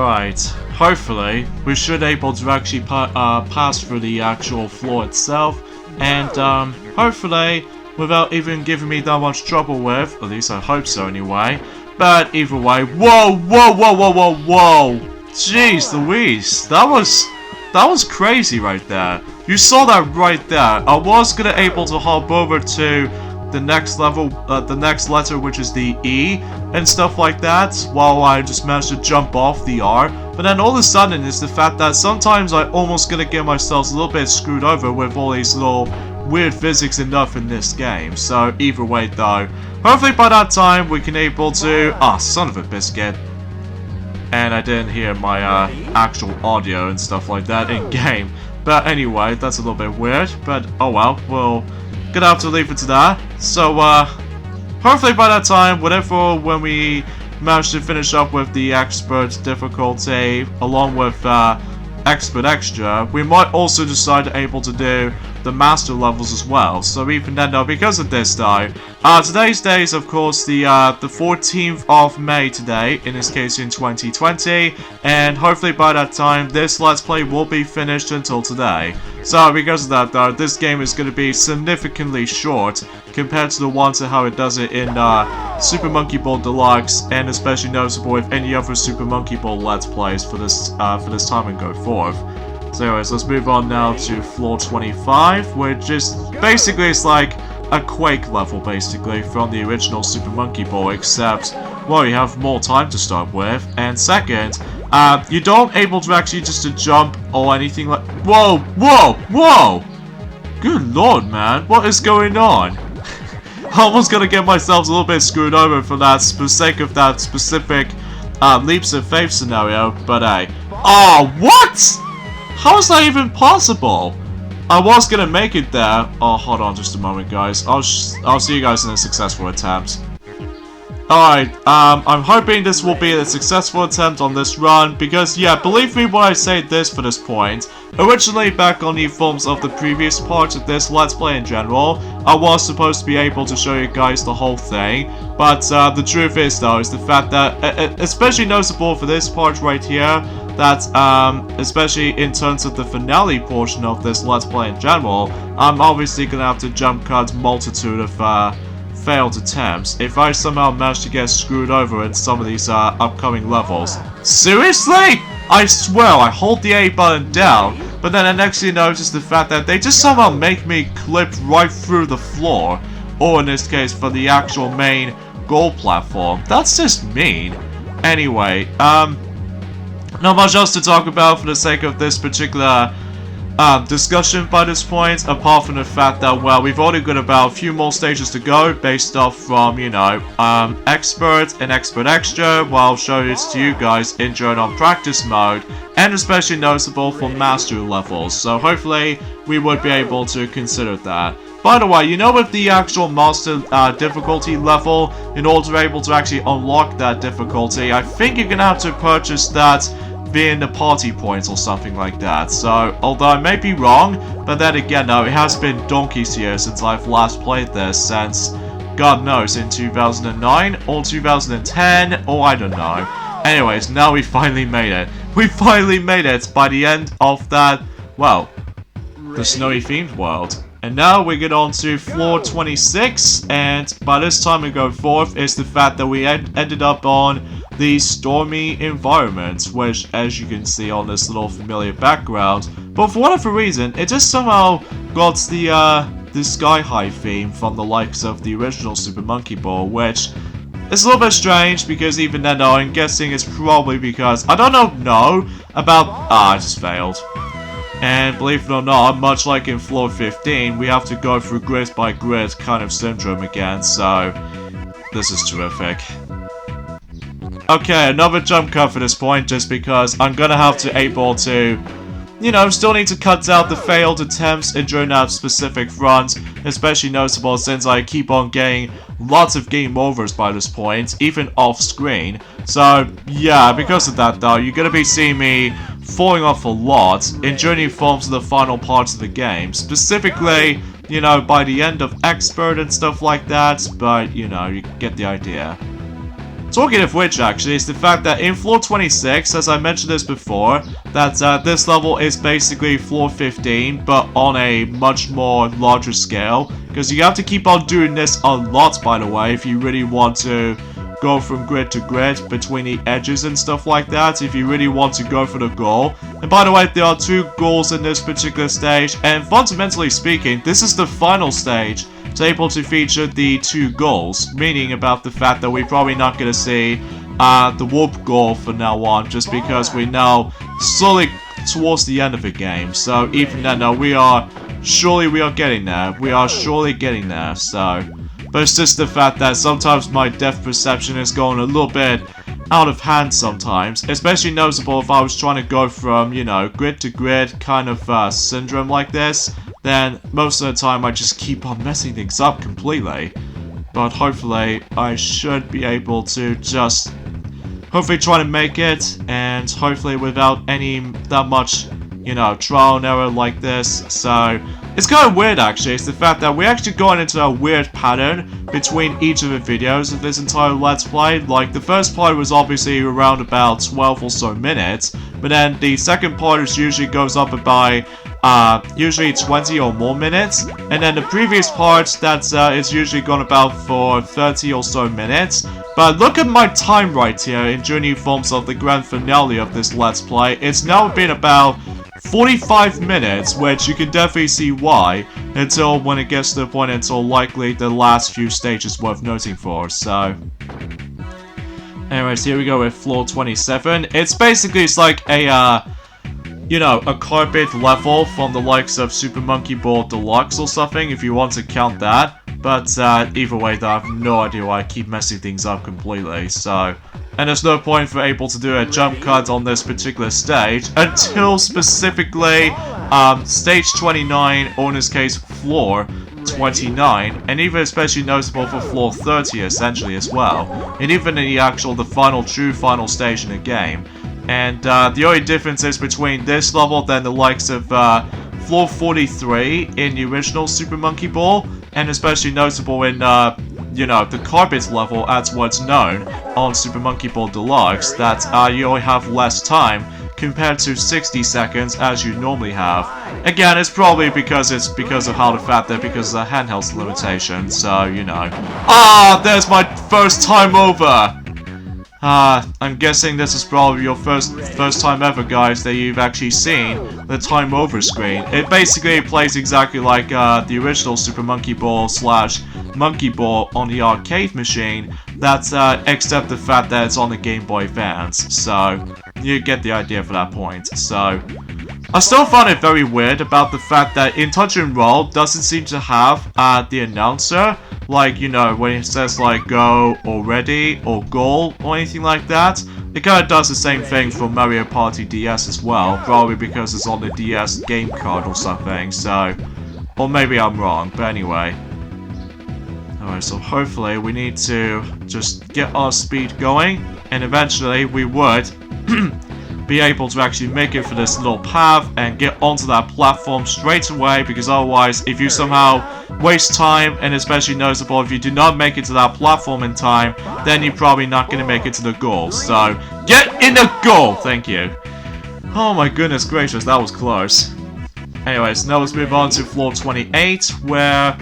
Alright, hopefully we should able to actually pass through the actual floor itself, and hopefully without even giving me that much trouble with, at least I hope so anyway. But either way, whoa, whoa, whoa, whoa, whoa, whoa! Jeez Louise, that was crazy right there. You saw that right there. I was gonna able to hop over to the next level, the next letter, which is the E, and stuff like that, while I just managed to jump off the R. But then all of a sudden, it's the fact that sometimes I almost gonna get myself a little bit screwed over with all these little weird physics enough in this game. So either way though, hopefully by that time we can able to... Ah, son of a biscuit. And I didn't hear my actual audio and stuff like that in game. But anyway, that's a little bit weird, but oh well, we'll gonna have to leave it to that. So hopefully by that time, when we manage to finish up with the expert difficulty along with expert extra, we might also decide to able to do the master levels as well. So even then though, because of this though, today's day is of course the 14th of May today, in this case in 2020, and hopefully by that time this Let's Play will be finished until today. So because of that though, this game is going to be significantly short compared to the ones and how it does it in Super Monkey Ball Deluxe, and especially noticeable with any other Super Monkey Ball Let's Plays for this time and go forth. So anyways, let's move on now to floor 25, which is basically it's like a Quake level basically from the original Super Monkey Ball, except, well, you have more time to start with, and second, you don't able to actually just to jump or anything like... Whoa, whoa, whoa! Good lord, man, what is going on? I almost gonna get myself a little bit screwed over for that, for the sake of that specific leaps of faith scenario, but hey. Oh, what?! How is that even possible? I was gonna make it there. Oh, hold on just a moment, guys. I'll see you guys in a successful attempt. Alright, I'm hoping this will be a successful attempt on this run, because, yeah, believe me when I say this for this point, originally back on the forms of the previous part of this Let's Play in general, I was supposed to be able to show you guys the whole thing, but the truth is though, is the fact that, especially noticeable for this part right here, that, especially in terms of the finale portion of this Let's Play in general, I'm obviously gonna have to jump cut multitude of, failed attempts if I somehow manage to get screwed over in some of these upcoming levels. Seriously? I swear I hold the A button down, but then I next notice the fact that they just somehow make me clip right through the floor, or in this case for the actual main goal platform. That's just mean. Anyway, not much else to talk about for the sake of this particular discussion by this point, apart from the fact that, well, we've only got about a few more stages to go based off from, you know, expert and expert extra, while I'll show this to you guys in during on practice mode, and especially noticeable for master levels, so hopefully we would be able to consider that. By the way, you know, with the actual master difficulty level, in order to be able to actually unlock that difficulty, I think you're gonna have to purchase that via the party points or something like that. So, although I may be wrong, but then again, no, it has been donkeys years since I've last played this, since, God knows, in 2009 or 2010, or I don't know. Anyways, now we finally made it. We finally made it by the end of that, well, the snowy themed world. And now we get on to floor 26, and by this time we go forth is the fact that we ended up on the stormy environment, which, as you can see on this little familiar background, but for whatever reason, it just somehow got the Sky High theme from the likes of the original Super Monkey Ball, which is a little bit strange, because even then though, I'm guessing it's probably because, I don't know about, I just failed. And believe it or not, much like in floor 15, we have to go through grid by grid kind of syndrome again, so this is terrific. Okay, another jump cut for this point, just because I'm gonna have to able to, you know, still need to cut out the failed attempts during that specific front, especially noticeable since I keep on getting lots of game overs by this point, even off screen. So yeah, because of that though, you're gonna be seeing me falling off a lot in journey forms of the final parts of the game, specifically, you know, by the end of expert and stuff like that, but you know, you get the idea. talking of which, actually, is the fact that in floor 26, as I mentioned this before, that this level is basically floor 15, but on a much more larger scale. Because you have to keep on doing this a lot, by the way, if you really want to go from grid to grid between the edges and stuff like that, if you really want to go for the goal. And by the way, there are 2 goals in this particular stage, and fundamentally speaking, this is the final stage to able to feature the 2 goals, meaning about the fact that we're probably not going to see the whoop goal from now on, just because we're now slowly towards the end of the game. So even then, no, we are getting there. We are surely getting there, so... But it's just the fact that sometimes my depth perception is going a little bit out of hand sometimes. Especially noticeable if I was trying to go from, you know, grid to grid kind of syndrome like this. Then most of the time I just keep on messing things up completely. But hopefully I should be able to just hopefully try to make it. And hopefully without that much, you know, trial and error like this. So... it's kind of weird, actually. It's the fact that we're actually going into a weird pattern between each of the videos of this entire Let's Play. Like, the first part was obviously around about 12 or so minutes, but then the second part is usually goes up by, usually 20 or more minutes, and then the previous part, is usually gone about for 30 or so minutes. But look at my time right here in Journey Forms of the grand finale of this Let's Play. It's now been about 45 minutes, which you can definitely see why, until when it gets to the point until likely the last few stages worth noting for, so... Anyways, here we go with floor 27. It's like a, you know, a carpet level from the likes of Super Monkey Ball Deluxe or something, if you want to count that. But, either way, though, I have no idea why I keep messing things up completely, so... And there's no point for able to do a jump cut on this particular stage until specifically stage 29, or in this case floor 29, and even especially noticeable for floor 30 essentially as well, and even in the true final stage in the game. And the only difference is between this level than the likes of floor 43 in the original Super Monkey Ball, and especially noticeable in you know, the carpet level as what's known on Super Monkey Ball Deluxe, that you only have less time compared to 60 seconds as you normally have. Again, it's probably because of how the fact that because of the handheld limitation, so, you know. There's my first time over! I'm guessing this is probably your first time ever, guys, that you've actually seen the time over screen. It basically plays exactly like the original Super Monkey Ball / Monkey Ball on the arcade machine, that's except the fact that it's on the Game Boy Advance. So you get the idea for that point. So I still found it very weird about the fact that in Touch and Roll doesn't seem to have the announcer, like, you know, when it says like go or ready or goal or anything like that. It kind of does the same thing for Mario Party DS as well, probably because it's on the DS game card or something, so... Or maybe I'm wrong, but anyway. Alright, so hopefully we need to just get our speed going, and eventually we would be able to actually make it for this little path and get onto that platform straight away, because otherwise, if you somehow waste time, and especially noticeable if you do not make it to that platform in time, then you're probably not going to make it to the goal. So, get in the goal! Thank you. Oh my goodness gracious, that was close. Anyways, now let's move on to floor 28, where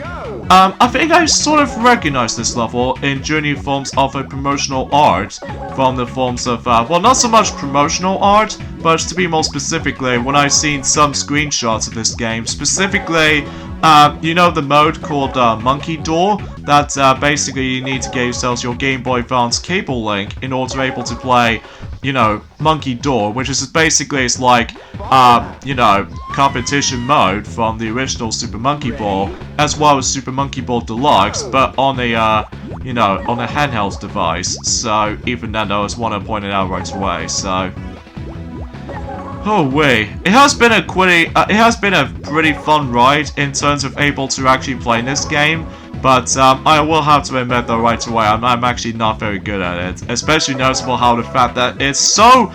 I think I sort of recognize this level in Journey forms of a promotional art from the forms of, well, not so much promotional art, but to be more specifically, when I've seen some screenshots of this game, specifically, you know the mode called Monkey Door, that basically you need to get yourselves your Game Boy Advance cable link in order to be able to play, you know, Monkey Door, which is basically, it's like, you know, competition mode from the original Super Monkey Ball, as well as Super Monkey Ball Deluxe, but on a, you know, on a handheld device. So, even then, I just want to point it out right away, so... Oh wait, it has been a pretty fun ride in terms of able to actually play this game, but I will have to admit though right away, I'm actually not very good at it, especially noticeable how the fact that it's so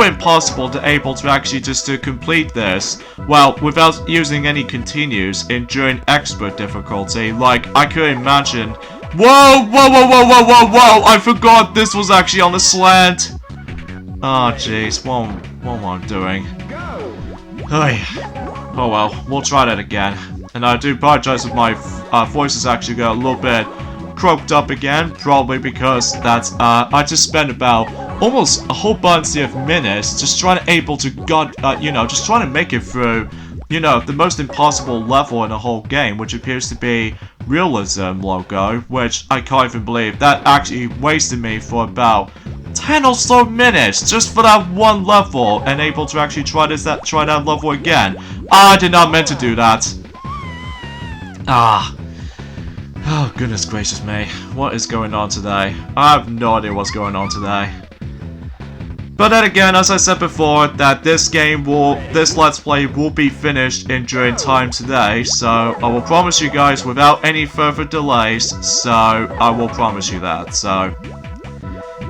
impossible to able to actually just to complete this, well, without using any continues during expert difficulty. Like, I could imagine Whoa, whoa, whoa, whoa, whoa, whoa, whoa! I forgot this was actually on the slant. Oh, jeez. What am I doing? Oh well, we'll try that again. And I do apologize if my voice is actually got a little bit croaked up again, probably because that's I just spent about almost a whole bunch of minutes just trying to just trying to make it through, the most impossible level in the whole game, which appears to be realism logo, which I can't even believe that actually wasted me for about 10 or so minutes just for that one level, and able to actually try that level again. I did not meant to do that. Oh, goodness gracious me. What is going on today? I have no idea what's going on today. But then again, as I said before, that this Let's Play will be finished in during time today, so I will promise you guys without any further delays, so I will promise you that, so...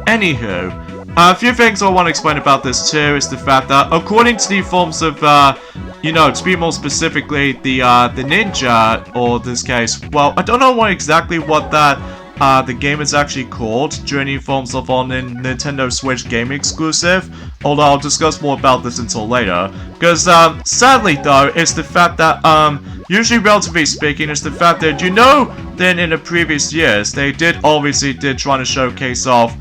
Anywho, a few things I want to explain about this too is the fact that according to the forms of, to be more specifically, the ninja, or this case, well, I don't know exactly what the game is actually called during the forms of on the Nintendo Switch game exclusive, although I'll discuss more about this until later, because, sadly though, it's the fact that, usually relatively speaking, it's the fact that, then in the previous years, they obviously did try to showcase off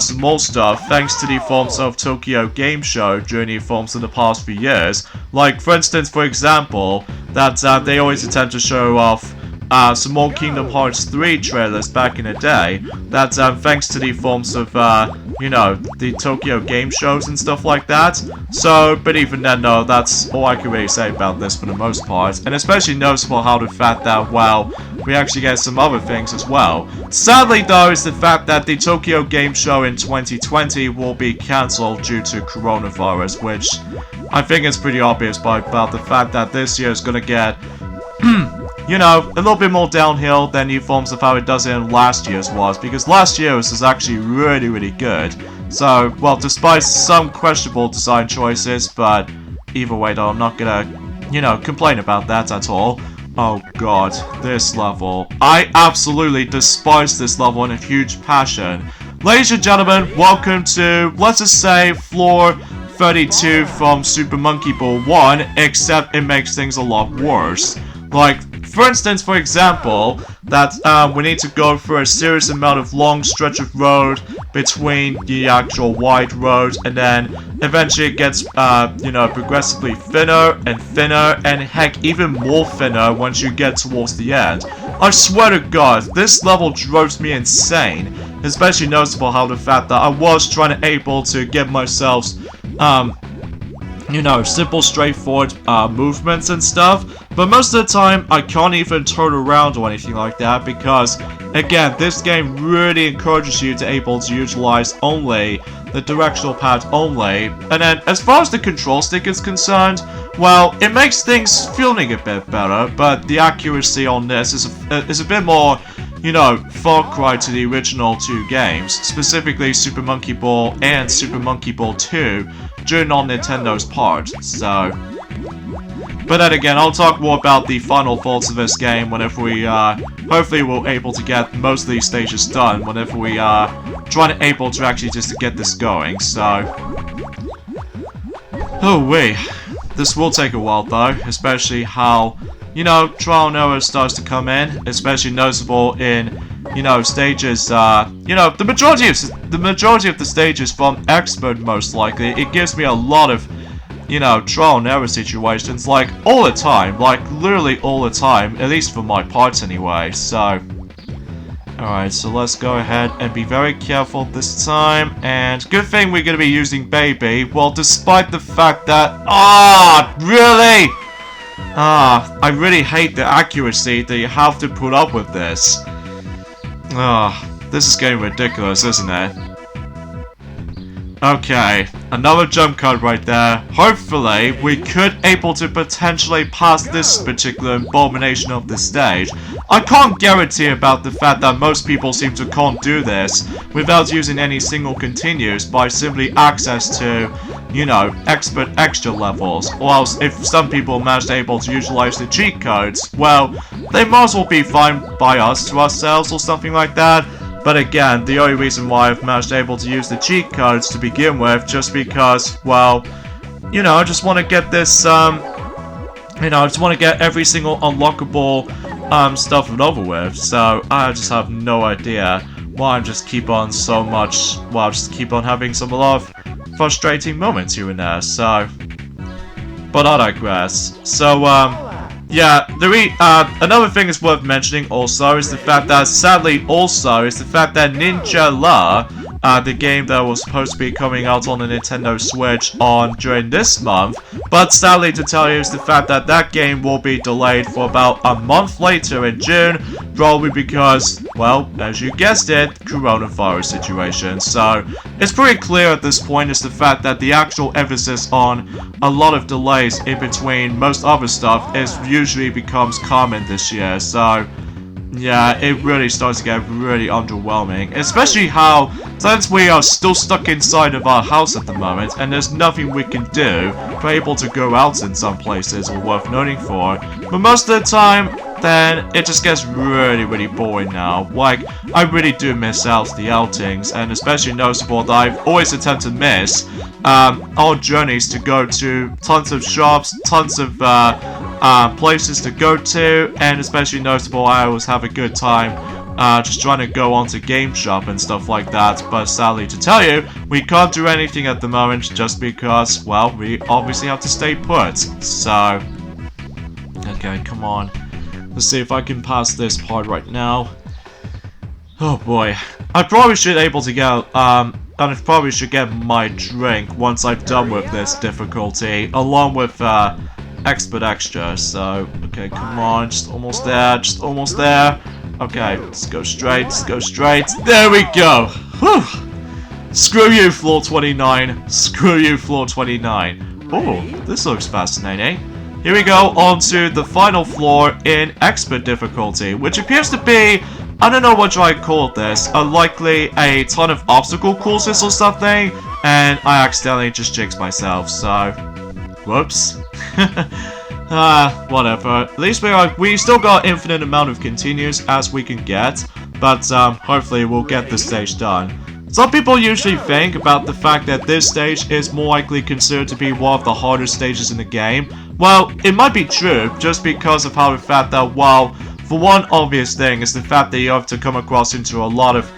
some more stuff, thanks to the forms of Tokyo Game Show during the forms of the past few years. Like, for instance, for example, that they always attempt to show off some more Kingdom Hearts 3 trailers back in the day. That's thanks to the forms of, the Tokyo Game Shows and stuff like that. So, but even then, though, that's all I can really say about this for the most part. And especially noticeable how the fact that, well, we actually get some other things as well. Sadly, though, is the fact that the Tokyo Game Show in 2020 will be cancelled due to coronavirus, which I think is pretty obvious about the fact that this year is going to get, a little bit more downhill than the forms of how it does in last year's was, because last year's was actually really, really good. So, well, despite some questionable design choices, but either way, though, I'm not gonna, complain about that at all. Oh god, this level. I absolutely despise this level in a huge passion. Ladies and gentlemen, welcome to, let's just say, floor 32 from Super Monkey Ball 1, except it makes things a lot worse. Like, for instance, for example, that we need to go through a serious amount of long stretch of road between the actual wide road, and then eventually it gets, progressively thinner, and heck, even more thinner once you get towards the end. I swear to God, this level drives me insane, especially noticeable how the fact that I was able to get myself, simple, straightforward movements and stuff, but most of the time I can't even turn around or anything like that, because again, this game really encourages you to utilize only the directional pad only. And then as far as the control stick is concerned, well, it makes things feeling a bit better, but the accuracy on this is a bit more, far cry to the original two games, specifically Super Monkey Ball and Super Monkey Ball 2 during on Nintendo's part, so... But then again, I'll talk more about the final thoughts of this game whenever we, hopefully we're able to get most of these stages done, whenever we, able to actually just to get this going, so... Oh wait, this will take a while though, especially how, trial and error starts to come in, especially noticeable in, stages, the majority of the stages from expert most likely. It gives me a lot of, trial and error situations, like, all the time, like, literally all the time, at least for my parts anyway, so... Alright, so let's go ahead and be very careful this time, and good thing we're gonna be using Baby, well, despite the fact that... really? I really hate the accuracy that you have to put up with this. This is getting ridiculous, isn't it? Okay, another jump cut right there. Hopefully, we could able to potentially pass this particular abomination of the stage. I can't guarantee about the fact that most people seem to can't do this without using any single continues by simply access to, you know, expert extra levels. Or else, if some people manage able to utilize the cheat codes, well, they might as well be fine by us to ourselves or something like that. But again, the only reason why I've managed able to use the cheat codes to begin with, just because, well, you know, I just want to get this, you know, I just want to get every single unlockable, stuff over with. So, I just have no idea why I just keep on so much, well, I just keep on having some a lot of frustrating moments here and there, so. But I digress. So, yeah, another thing is worth mentioning also is the fact that, sadly also, is the fact that Ninja La, the game that was supposed to be coming out on the Nintendo Switch during this month, but sadly to tell you is the fact that that game will be delayed for about a month later in June, probably because, well, as you guessed it, coronavirus situation. So, it's pretty clear at this point is the fact that the actual emphasis on a lot of delays in between most other stuff usually becomes common this year. So, yeah, it really starts to get really underwhelming, especially how, since we are still stuck inside of our house at the moment, and there's nothing we can do, we're able to go out in some places or worth noting for, but most of the time, then it just gets really, really boring now. Like, I really do miss out the outings, and especially noticeable that I've always attempted to miss, our journeys to go to tons of shops, tons of, places to go to, and especially noticeable I always have a good time just trying to go onto Game Shop and stuff like that, but sadly to tell you, we can't do anything at the moment just because, well, we obviously have to stay put, so. Okay, come on. Let's see if I can pass this part right now. Oh boy. I probably should able to get, and I probably should get my drink once I've done with this difficulty, along with, Expert Extra, so, okay, come on, just almost there, okay, let's go straight, there we go, whew, screw you, floor 29, screw you, floor 29, oh, this looks fascinating. Here we go, on to the final floor in Expert difficulty, which appears to be, I don't know what I call this, likely a ton of obstacle courses or something, and I accidentally just jinxed myself, so, whoops. Whatever. At least we still got infinite amount of continues as we can get, but hopefully we'll get this stage done. Some people usually think about the fact that this stage is more likely considered to be one of the hardest stages in the game. Well, it might be true, just because of how the fact that, well, for one obvious thing is the fact that you have to come across into a lot of,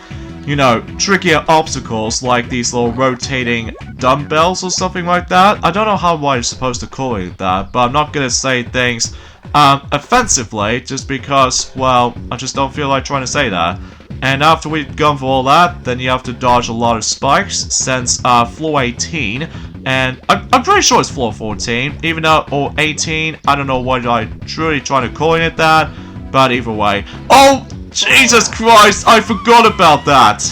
you know, trickier obstacles like these little rotating dumbbells or something like that. I don't know how I'm supposed to call it that, but I'm not gonna say things offensively just because, well, I just don't feel like trying to say that. And after we've gone for all that, then you have to dodge a lot of spikes since floor 18, and I'm pretty sure it's floor 14, even though, or 18, I don't know what I'm truly trying to call it that, but either way. Oh! Jesus Christ, I forgot about that!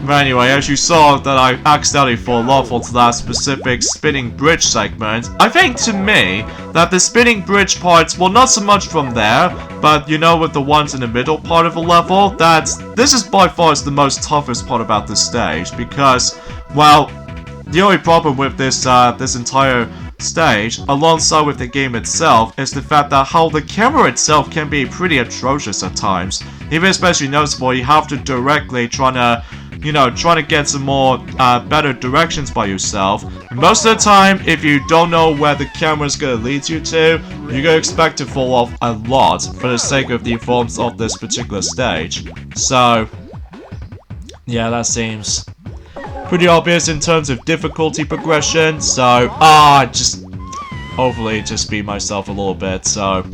But anyway, as you saw that I accidentally fall off onto that specific spinning bridge segment, I think to me that the spinning bridge parts, well, not so much from there, but you know, with the ones in the middle part of the level, this is by far the most toughest part about this stage, because, well, the only problem with this entire stage, alongside with the game itself, is the fact that how the camera itself can be pretty atrocious at times. Even especially noticeable, you have to directly trying to get some more better directions by yourself. And most of the time, if you don't know where the camera's gonna lead you to, you're gonna expect to fall off a lot for the sake of the performance of this particular stage. So, yeah, that seems pretty obvious in terms of difficulty progression, so, just hopefully just be myself a little bit, so.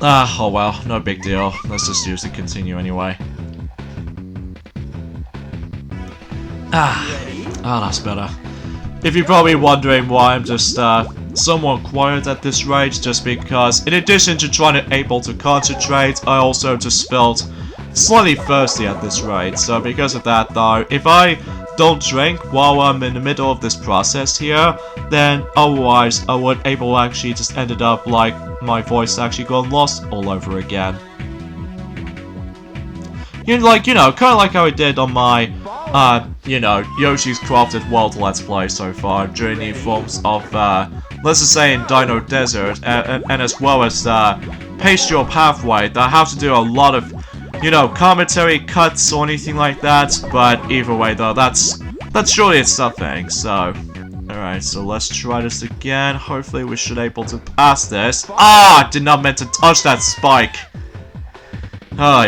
Oh well, no big deal. Let's just use the continue anyway. That's better. If you're probably wondering why I'm just, somewhat quiet at this rate, just because, in addition to trying to able to concentrate, I also just felt slightly thirsty at this rate. So because of that though, if I don't drink while I'm in the middle of this process here, then otherwise I would able to actually just ended up like my voice actually gone lost all over again. You know, kind of like how I did on my, you know, Yoshi's Crafted World Let's Play so far, during the forms of, let's just say in Dino Desert, and as well as, Pace Your Pathway, that I have to do a lot of, you know, commentary cuts or anything like that, but either way though, that's surely it's something, so... Alright, so let's try this again, hopefully we should able to pass this. Ah! I did not meant to touch that spike! Hi.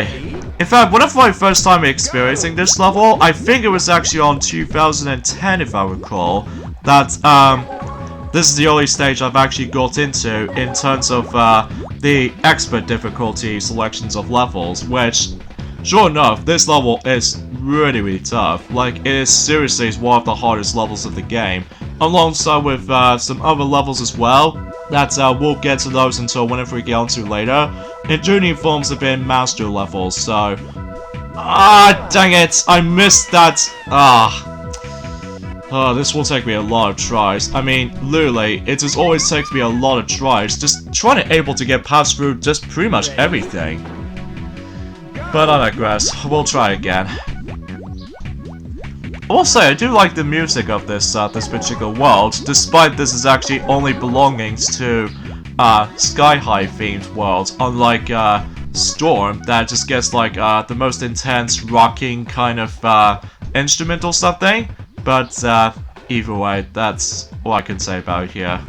In fact, one of my first time experiencing this level, I think it was actually on 2010 if I recall, that, this is the only stage I've actually got into in terms of, the expert difficulty selections of levels, which, sure enough, this level is really tough. Like, it is seriously one of the hardest levels of the game, alongside with, some other levels as well, that, we'll get to those until whenever we get onto later. And Junior forms have been master levels, so... Ah, dang it! I missed that! Oh, this will take me a lot of tries. I mean, literally, it just always takes me a lot of tries, just trying to able to get past through just pretty much everything. But I digress, we'll try again. Also, I do like the music of this this particular world, despite this is actually only belongings to Sky High themed world, unlike Storm that just gets like the most intense rocking kind of instrumental something. But either way, that's all I can say about it here.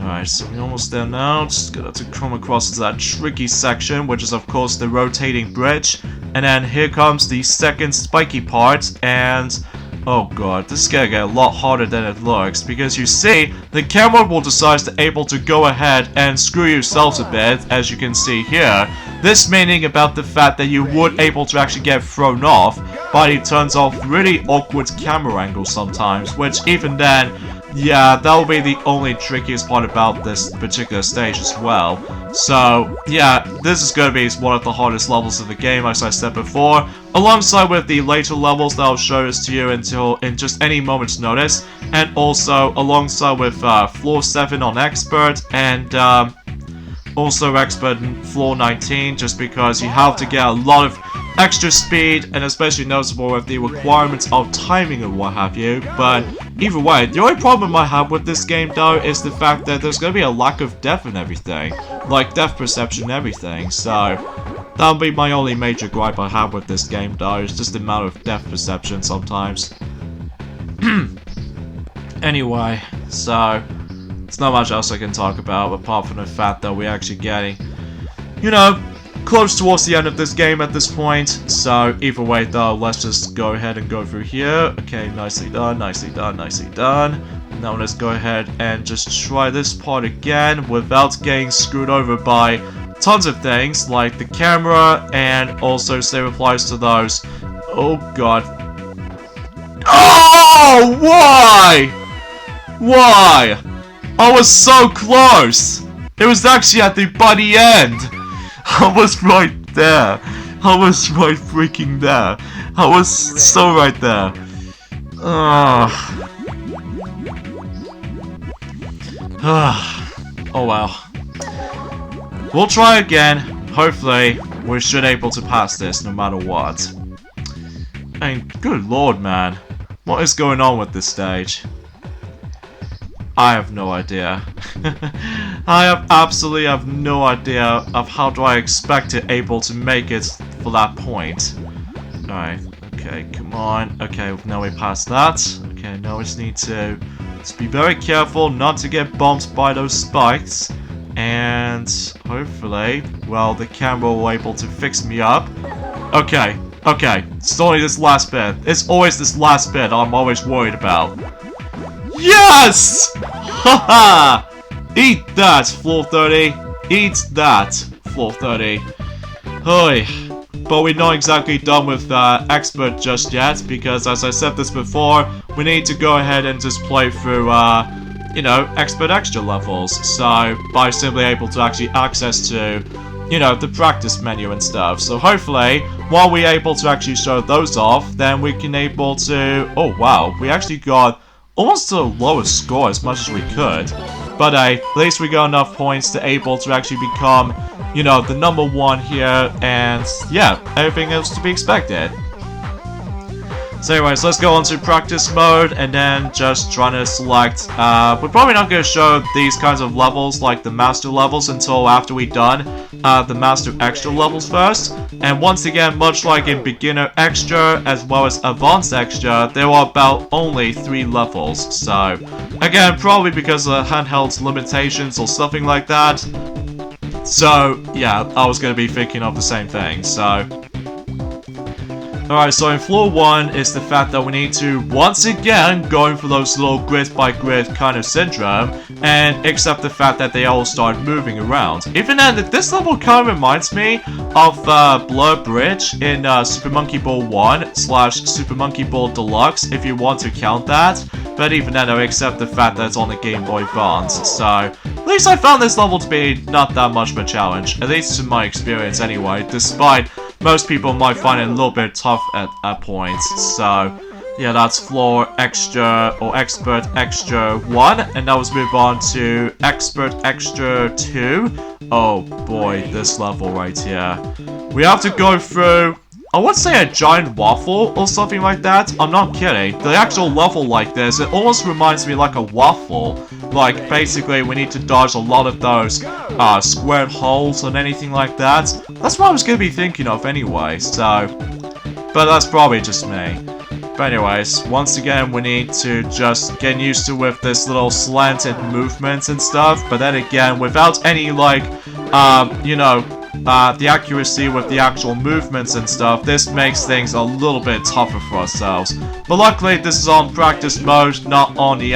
Alright, so we're almost there now. Just gonna have to come across to that tricky section, which is of course the rotating bridge. And then here comes the second spiky part, and oh god, this is gonna get a lot harder than it looks, because you see, the camera will decide to able to go ahead and screw yourselves a bit, as you can see here. This meaning about the fact that you would able to actually get thrown off, but it turns off really awkward camera angles sometimes, which even then, yeah, that'll be the only trickiest part about this particular stage as well. So, yeah, this is going to be one of the hardest levels of the game, as I said before, alongside with the later levels that I'll show this to you until in just any moment's notice, and also alongside with Floor 7 on Expert, and also Expert in Floor 19, just because you have to get a lot of extra speed, and especially noticeable with the requirements of timing and what have you. But either way, the only problem I have with this game though is the fact that there's going to be a lack of depth and everything, like depth perception and everything, so that'll be my only major gripe I have with this game though, is just the amount of depth perception sometimes. Anyway, so there's not much else I can talk about apart from the fact that we're actually getting, you know, close towards the end of this game at this point. So either way though, let's just go ahead and go through here. Okay, nicely done, nicely done, nicely done. Now let's go ahead and just try this part again without getting screwed over by tons of things like the camera, and also same applies to those. Oh god. Oh, why? Why? I was so close. It was actually at the bloody end. I was right there. I was right freaking there. I was so right there. Oh well. We'll try again. Hopefully, we should able to pass this no matter what. And good lord, man. What is going on with this stage? I have no idea. I absolutely have no idea of how do I expect it able to make it for that point. Alright, okay, come on. Okay, now we passed that. Okay, now we just need to be very careful not to get bumped by those spikes. And hopefully, well, the camera will be able to fix me up. Okay, okay, it's only this last bit. It's always this last bit I'm always worried about. Yes! Haha! Eat that, floor 30. Eat that, floor 30. Hoi. But we're not exactly done with Expert just yet, because as I said this before, we need to go ahead and just play through, you know, Expert extra levels. So, by simply able to actually access to you know, the practice menu and stuff. So hopefully, while we're able to actually show those off, then we can able to... Oh wow, we actually got almost the lowest score as much as we could. But at least we got enough points to able to actually become, you know, the #1 here, and yeah, everything else to be expected. So anyways, let's go on to practice mode, and then just trying to select, we're probably not going to show these kinds of levels, like the master levels, until after we've done the master extra levels first. And once again, much like in beginner extra, as well as advanced extra, there are about only 3 levels. So, again, probably because of handheld's limitations or something like that. So, yeah, I was going to be thinking of the same thing, so... Alright, so in floor 1 is the fact that we need to, once again, go for those little grid by grid kind of syndrome, and accept the fact that they all start moving around. Even then, this level kind of reminds me of Blur Bridge in Super Monkey Ball 1 / Super Monkey Ball Deluxe, if you want to count that. But even then, I accept the fact that it's on the Game Boy Advance, so... At least I found this level to be not that much of a challenge, at least in my experience anyway, despite most people might find it a little bit tough at points. So, yeah, that's floor extra, or expert extra 1, and now let's move on to expert extra 2. Oh boy, this level right here. We have to go through... I would say a giant waffle or something like that. I'm not kidding. The actual level like this, it almost reminds me like a waffle. Like, basically, we need to dodge a lot of those squared holes and anything like that. That's what I was going to be thinking of anyway, so... But that's probably just me. But anyways, once again, we need to just get used to with this little slanted movements and stuff. But then again, without any, like, you know... the accuracy with the actual movements and stuff, this makes things a little bit tougher for ourselves. But luckily, this is on practice mode, not on the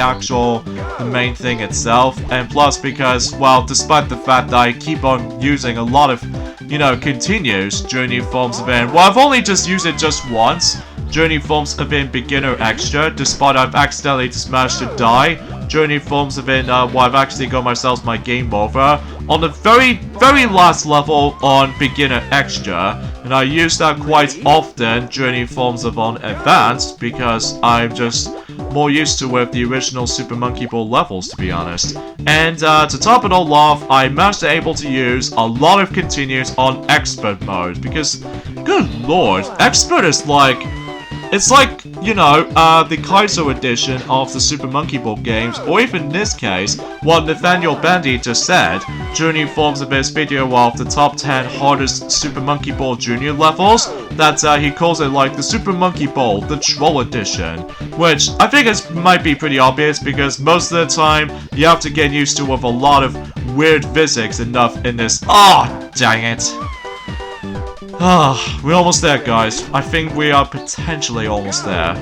main thing itself. And plus, because, well, despite the fact that I keep on using a lot of, you know, continues during new forms of it. Well, I've only just used it just once during new forms of in beginner extra, despite I've accidentally just managed to die during new forms of in, well, I've actually got myself my game over on the very last level on beginner extra, and I use that quite often during new forms of on advanced because I'm just more used to with the original Super Monkey Ball levels, to be honest. And to top it all off, I managed to able to use a lot of continues on expert mode because, good lord, expert is like... It's like, you know, the Kaizo edition of the Super Monkey Ball games, or even in this case, what Nathaniel Bandy just said during new forms of his video of the top 10 hardest Super Monkey Ball Junior levels, that he calls it like the Super Monkey Ball, the Troll edition, which I think might be pretty obvious because most of the time you have to get used to with a lot of weird physics enough in this. Oh, dang it. Ah, we're almost there, guys. I think we are potentially almost there.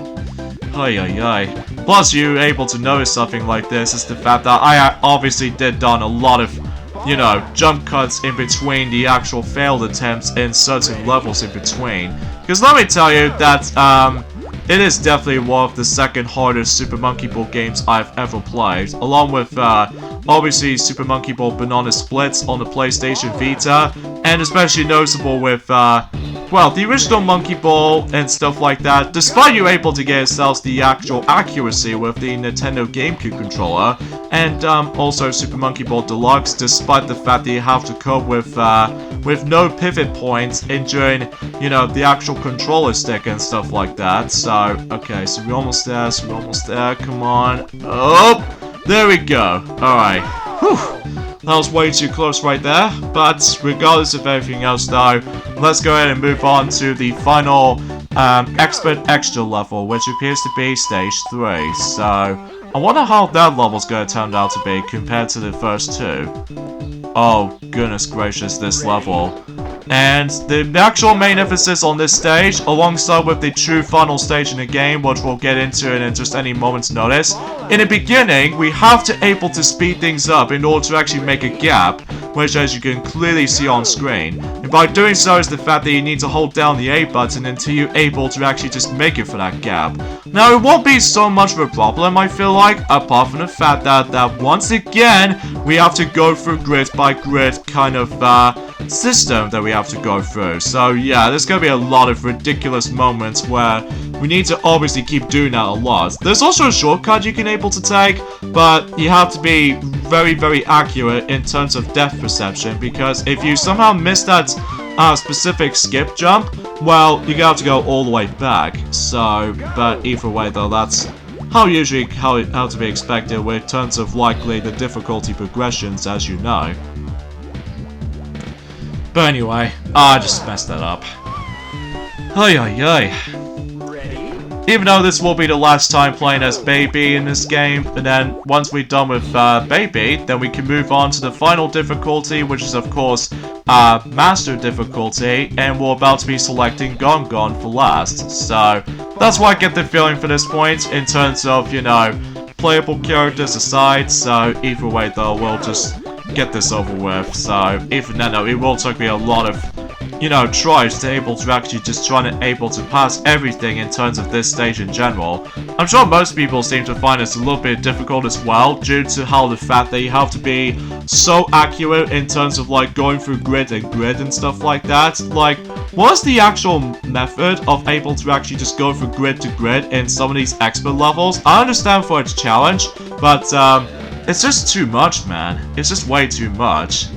Ay, ay, ay. Plus, you're able to notice something like this is the fact that I obviously did done a lot of, you know, jump cuts in between the actual failed attempts in certain levels in between. Because let me tell you that, it is definitely one of the second hardest Super Monkey Ball games I've ever played, along with, obviously Super Monkey Ball Banana Splits on the PlayStation Vita, and especially noticeable with, well, the original Monkey Ball and stuff like that, despite you able to get yourselves the actual accuracy with the Nintendo GameCube controller, and also Super Monkey Ball Deluxe, despite the fact that you have to cope with no pivot points during, you know, the actual controller stick and stuff like that. So, okay, so we're almost there, come on. Oh, there we go. Alright. Whew. That was way too close right there, but regardless of everything else though, let's go ahead and move on to the final expert extra level, which appears to be stage 3. So, I wonder how that level's going to turn out to be compared to the first 2. Oh, goodness gracious, this level. And the actual main emphasis on this stage, alongside with the true final stage in the game, which we'll get into in just any moment's notice, in the beginning, we have to able to speed things up in order to actually make a gap, which as you can clearly see on screen. And by doing so is the fact that you need to hold down the A button until you're able to actually just make it for that gap. Now, it won't be so much of a problem, I feel like, apart from the fact that once again, we have to go through grid by grid kind of system that we have to go through. So yeah, there's gonna be a lot of ridiculous moments where we need to obviously keep doing that a lot. There's also a shortcut you can able to take, but you have to be very, very accurate in terms of depth perception, because if you somehow miss that specific skip jump, well, you have to go all the way back. So, but either way though, that's how to be expected with terms of likely the difficulty progressions, as you know. But anyway, I just messed that up. Ay ay ay. Even though this will be the last time playing as Baby in this game, and then once we're done with Baby, then we can move on to the final difficulty, which is of course Master difficulty, and we're about to be selecting Gone Gone for last. So that's why I get the feeling for this point, in terms of, you know, playable characters aside. So either way though, we'll just get this over with. So even then though, it will take me a lot of, you know, tries to actually just trying to pass everything in terms of this stage in general. I'm sure most people seem to find this a little bit difficult as well, due to how the fact that you have to be so accurate in terms of like going through grid and stuff like that. Like, what's the actual method of able to actually just go through grid to grid in some of these expert levels? I understand for its challenge, but it's just too much, man. It's just way too much.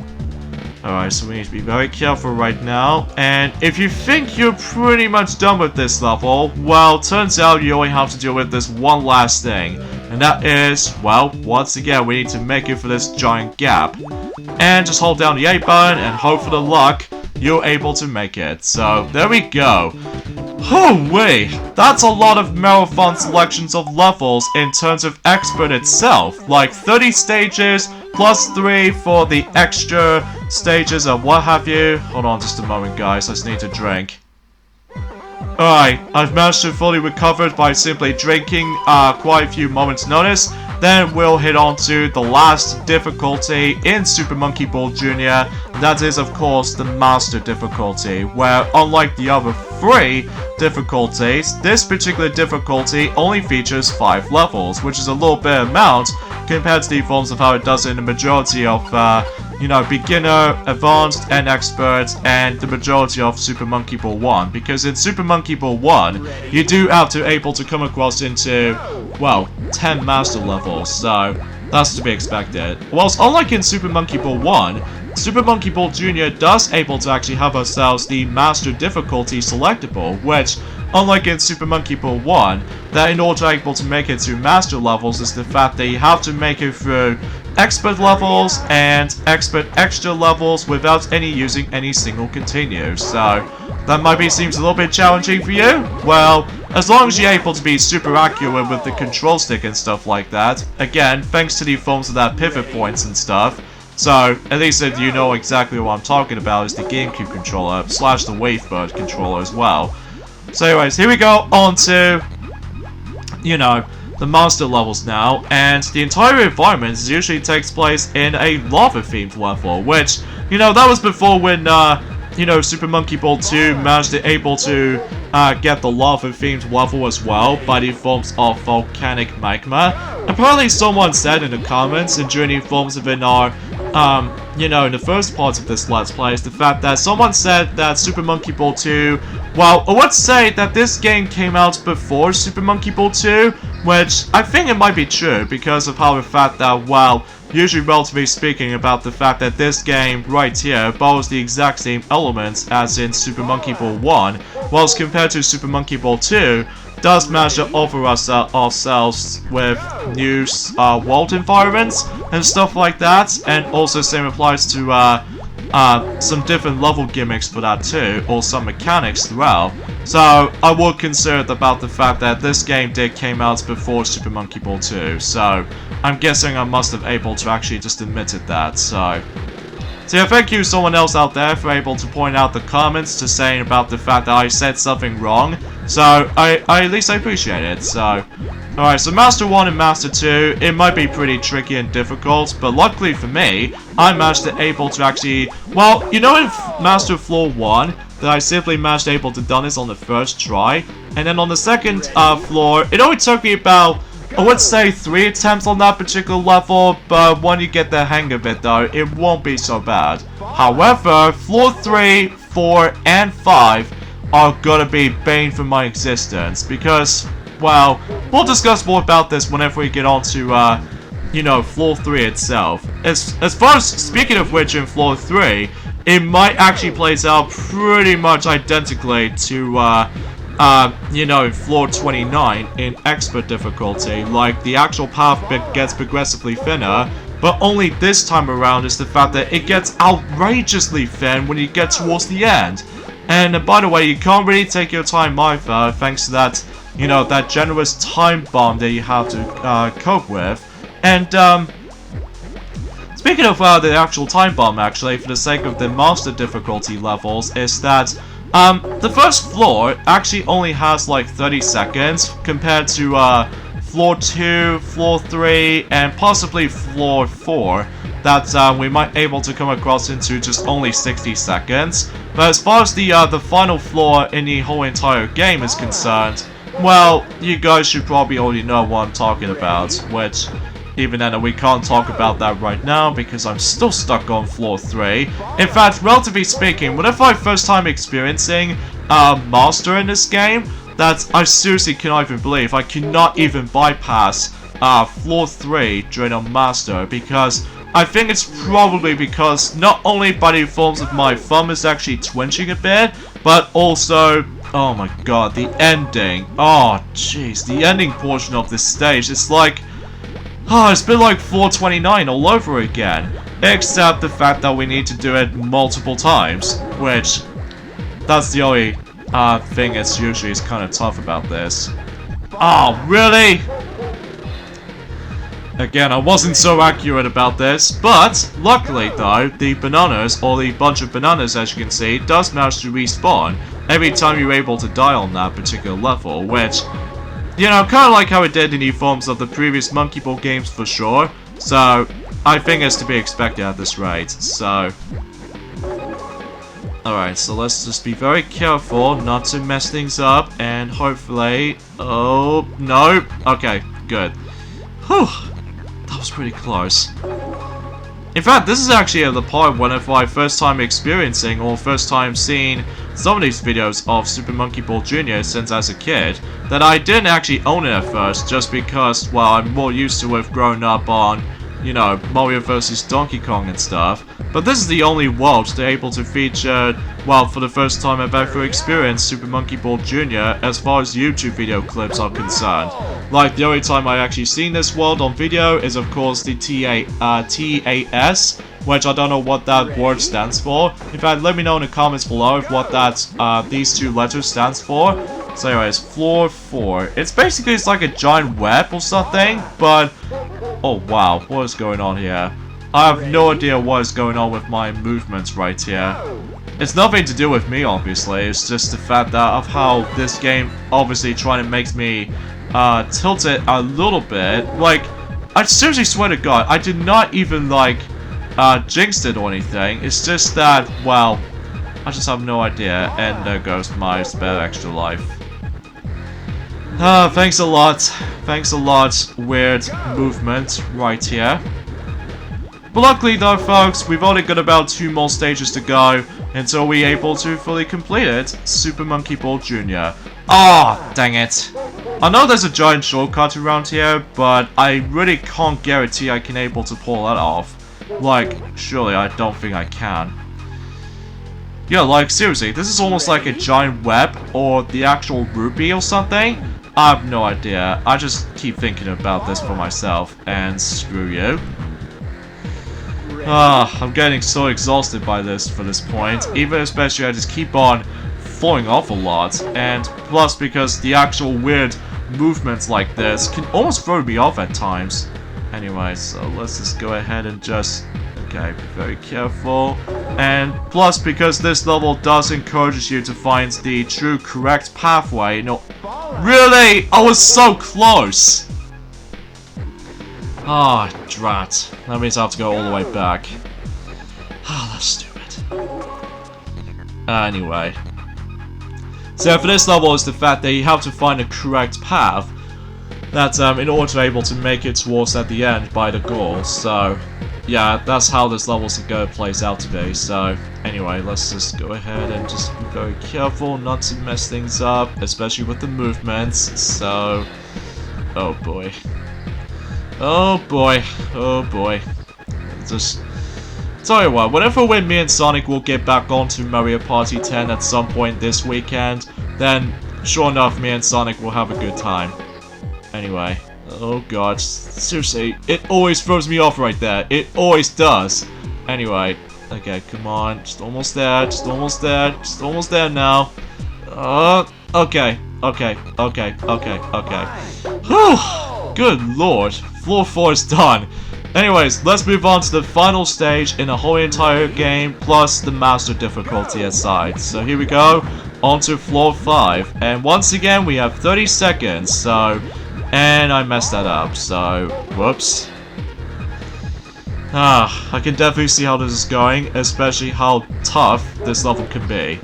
Alright, so we need to be very careful right now, and if you think you're pretty much done with this level, well, turns out you only have to deal with this one last thing, and that is, well, once again, we need to make it for this giant gap. And just hold down the A button, and hope for the luck, you're able to make it. So, there we go. Oh wait, that's a lot of marathon selections of levels in terms of expert itself, like 30 stages, plus 3 for the extra stages and what have you. Hold on just a moment guys, I just need to drink. Alright, I've managed to fully recover by simply drinking quite a few moments notice. Then we'll hit on to the last difficulty in Super Monkey Ball Jr. That is of course the Master difficulty, where unlike the other 3 difficulties, this particular difficulty only features 5 levels, which is a little bit amount compared to the forms of how it does in the majority of you know, beginner, advanced, and expert, and the majority of Super Monkey Ball 1. Because in Super Monkey Ball 1, you do have to able to come across into, well, 10 master levels, so that's to be expected. Whilst unlike in Super Monkey Ball 1, Super Monkey Ball Jr. does able to actually have ourselves the master difficulty selectable, which, unlike in Super Monkey Ball 1, that in order to able to make it to master levels is the fact that you have to make it through expert levels and expert extra levels without using any single continue. So that might seems a little bit challenging for you. Well, as long as you're able to be super accurate with the control stick and stuff like that, again, thanks to the forms of that pivot points and stuff. So, at least if you know exactly what I'm talking about is the GameCube controller / the Wavebird controller as well. So anyways, here we go on to, you know, the master levels now, and the entire environment usually takes place in a lava-themed level, which, you know, that was before when, you know, Super Monkey Ball 2 managed to able to get the lava-themed level as well by the forms of volcanic magma. Apparently someone said in the comments and during the forms of in our, you know, in the first part of this Let's Play is the fact that someone said that Super Monkey Ball 2, well, I would say that this game came out before Super Monkey Ball 2, which I think it might be true because of how the fact that, well, usually relatively speaking about the fact that this game right here borrows the exact same elements as in Super Monkey Ball 1, whilst compared to Super Monkey Ball 2, does manage to offer us ourselves with new world environments and stuff like that, and also same applies to some different level gimmicks for that too, or some mechanics throughout. So I would consider about the fact that this game did came out before Super Monkey Ball 2, so I'm guessing I must have able to actually just admitted that. So yeah, thank you someone else out there for able to point out the comments to saying about the fact that I said something wrong. So I at least I appreciate it. So alright, so Master 1 and Master 2, it might be pretty tricky and difficult, but luckily for me, I managed to able to actually, well, you know in Master Floor 1, that I simply managed to able to done this on the first try, and then on the second floor, it only took me about, I would say 3 attempts on that particular level, but when you get the hang of it though, it won't be so bad. However, floor 3, 4, and 5 are gonna be bane for my existence because, well, we'll discuss more about this whenever we get on to, you know, floor 3 itself. As far as, speaking of which, in floor 3, it might actually plays out pretty much identically to, you know, in floor 29 in expert difficulty. Like, the actual path gets progressively thinner, but only this time around is the fact that it gets outrageously thin when you get towards the end. And by the way, you can't really take your time either, thanks to that, you know, that generous time bomb that you have to cope with. And speaking of the actual time bomb, actually, for the sake of the master difficulty levels, is that the first floor actually only has like 30 seconds compared to floor 2, floor 3, and possibly floor 4 that we might able to come across into just only 60 seconds. But as far as the final floor in the whole entire game is concerned, well, you guys should probably already know what I'm talking about, which, even then, we can't talk about that right now because I'm still stuck on floor 3. In fact, relatively speaking, whenever I first time experiencing Master in this game, that I seriously cannot even believe I cannot even bypass floor 3 during a Master, because I think it's probably because not only by the forms of my thumb is actually twitching a bit, but also, oh my god, the ending. Oh jeez, the ending portion of this stage, it's like, oh, it's been like 429 all over again. Except the fact that we need to do it multiple times, which, that's the only thing that's usually is kind of tough about this. Oh, really? Again, I wasn't so accurate about this, but luckily though, the bananas, or the bunch of bananas as you can see, does manage to respawn every time you're able to die on that particular level, which, you know, kind of like how it did in the forms of the previous Monkey Ball games for sure. So, I think it's to be expected at this rate, so. Alright, so let's just be very careful not to mess things up, and hopefully. Oh, no. Okay, good. Whew. That was pretty close. In fact, this is actually the part whenever I first time experiencing or first time seeing some of these videos of Super Monkey Ball Jr. since as a kid, that I didn't actually own it at first, just because, well, I'm more used to it growing up on, you know, Mario vs. Donkey Kong and stuff. But this is the only world they're able to feature, well, for the first time I've ever experienced Super Monkey Ball Jr. as far as YouTube video clips are concerned. Like, the only time I actually seen this world on video is, of course, the TAS, which I don't know what that word stands for. In fact, let me know in the comments below if what that, these two letters stands for. So anyways, floor 4. It's basically, it's like a giant web or something, but, oh wow, what is going on here? I have no idea what is going on with my movements right here. It's nothing to do with me, obviously, it's just the fact that of how this game obviously trying to make me tilt it a little bit. Like, I seriously swear to God, I did not even, like, jinx it or anything. It's just that, well, I just have no idea, and there goes my spare extra life. Thanks a lot. Thanks a lot, weird movement right here. But luckily though, folks, we've only got about 2 more stages to go until we're able to fully complete it. Super Monkey Ball Jr. Ah, dang it. I know there's a giant shortcut around here, but I really can't guarantee I can able to pull that off. Like, surely I don't think I can. Yeah, like, seriously, this is almost like a giant web, or the actual rupee or something. I have no idea. I just keep thinking about this for myself, and screw you. I'm getting so exhausted by this for this point. Even especially I just keep on falling off a lot, and plus because the actual weird movements like this can almost throw me off at times. Anyway, so let's just go ahead and just, okay, be very careful. And plus because this level does encourage you to find the true correct pathway. No, really? I was so close! Ah, oh, drat. That means I have to go all the way back. Ah, that's stupid. Anyway. So for this level is the fact that you have to find the correct path. that in order to be able to make it towards at the end by the goal. So yeah, that's how this level's gonna plays out to be. So anyway, let's just go ahead and just be very careful not to mess things up, especially with the movements. So, oh boy. Oh boy. Oh boy. Just tell you what, whenever when me and Sonic will get back onto Mario Party 10 at some point this weekend, then sure enough, me and Sonic will have a good time. Anyway. Oh god, seriously, it always throws me off right there. It always does. Anyway, okay, come on, just almost there, just almost there, just almost there now. Okay. Whew, good lord, floor 4 is done. Anyways, let's move on to the final stage in the whole entire game, plus the master difficulty aside. So here we go, on to floor 5, and once again we have 30 seconds, so... And I messed that up, so, whoops. I can definitely see how this is going, especially how tough this level can be.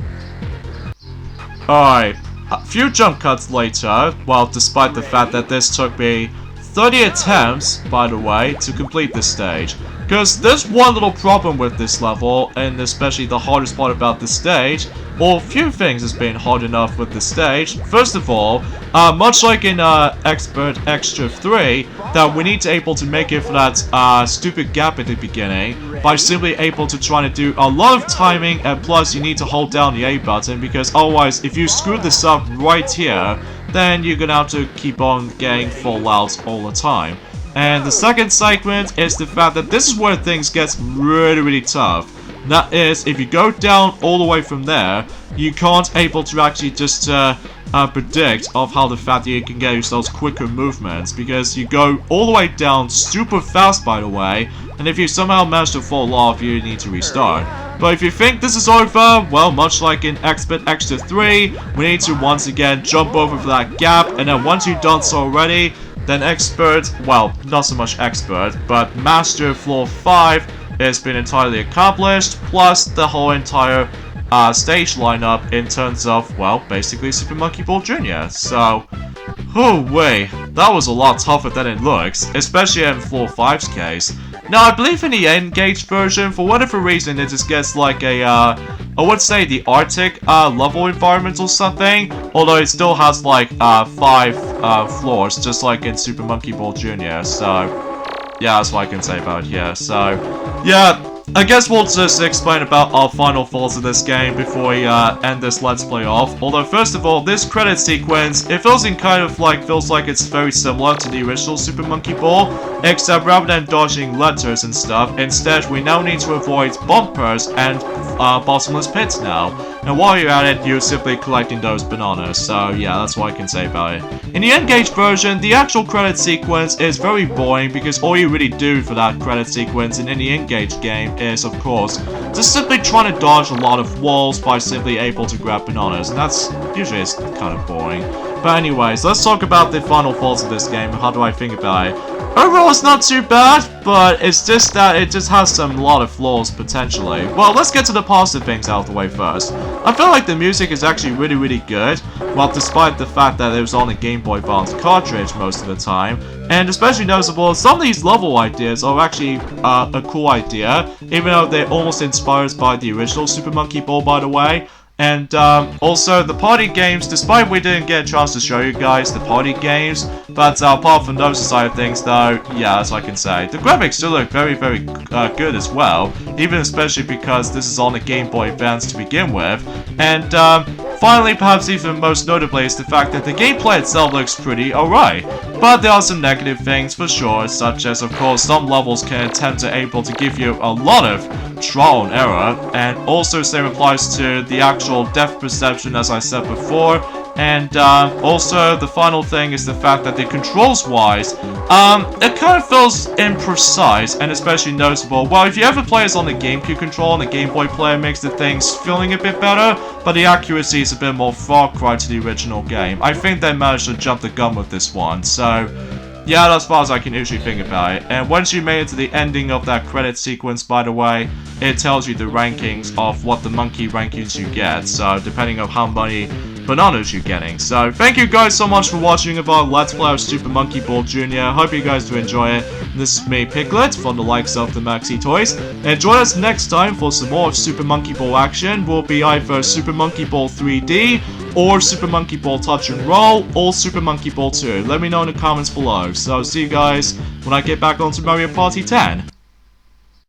Alright, a few jump cuts later, well, despite the fact that this took me 30 attempts, by the way, to complete this stage. Because there's one little problem with this level, and especially the hardest part about this stage, or a few things has been hard enough with this stage. First of all, much like in Expert Extra 3, that we need to able to make it for that stupid gap at the beginning by simply able to try to do a lot of timing, and plus you need to hold down the A button, because otherwise if you screw this up right here, then you're gonna have to keep on getting fallouts all the time. And the second segment is the fact that this is where things get really tough. That is, if you go down all the way from there, you can't able to actually just predict of how the fact that you can get yourselves quicker movements, because you go all the way down super fast, by the way, and if you somehow manage to fall off, you need to restart. But if you think this is over, well, much like in Expert Extra 3, we need to once again jump over for that gap, and then once you've done so already, then Expert, well, not so much Expert, but Master Floor 5 has been entirely accomplished, plus the whole entire stage lineup in terms of, well, basically Super Monkey Ball Jr. So, oh wait, that was a lot tougher than it looks, especially in Floor 5's case. Now, I believe in the Engage version, for whatever reason, it just gets like a, I would say the Arctic level environment or something, although it still has like 5 floors, just like in Super Monkey Ball Jr. So, yeah, that's what I can say about it here. So, yeah, I guess we'll just explain about our final thoughts of this game before we end this Let's Play off. Although, first of all, this credit sequence, it feels like it's very similar to the original Super Monkey Ball, except rather than dodging letters and stuff, instead we now need to avoid bumpers and bottomless pits now. And while you're at it, you're simply collecting those bananas. So yeah, that's what I can say about it. In the Engage version, the actual credit sequence is very boring, because all you really do for that credit sequence in any Engage game is, of course, just simply trying to dodge a lot of walls by simply able to grab bananas, and that's usually is kind of boring. But anyways, let's talk about the final thoughts of this game. How do I think about it? Overall, it's not too bad, but it's just that it just has a lot of flaws, potentially. Well, let's get to the positive things out of the way first. I feel like the music is actually really good, well, despite the fact that it was on a Game Boy Advance cartridge most of the time. And especially noticeable, some of these level ideas are actually a cool idea, even though they're almost inspired by the original Super Monkey Ball, by the way. And also the party games, despite we didn't get a chance to show you guys the party games, but apart from those side of things though, yeah, as I can say, the graphics still look very good as well, even especially because this is on the Game Boy Advance to begin with. And finally, perhaps even most notably, is the fact that the gameplay itself looks pretty alright. But there are some negative things for sure, such as, of course, some levels can attempt to able to give you a lot of trial and error, and also same applies to the actual depth perception, as I said before. And also the final thing is the fact that the controls wise, it kind of feels imprecise and especially noticeable. Well, if you ever play this on the GameCube controller and the Game Boy player, makes the things feeling a bit better, but the accuracy is a bit more far cry to the original game. I think they managed to jump the gun with this one, so yeah, that's as far as I can usually think about it. And once you made it to the ending of that credit sequence, by the way, it tells you the rankings of what the monkey rankings you get. So depending on how many bananas you're getting. So thank you guys so much for watching of our Let's Play of Super Monkey Ball Jr. Hope you guys do enjoy it. This is me, Piglet, from the likes of the Maxi Toys. And join us next time for some more of Super Monkey Ball action. Will be either Super Monkey Ball 3D, or Super Monkey Ball Touch and Roll, or Super Monkey Ball 2. Let me know in the comments below. So see you guys when I get back onto Mario Party 10.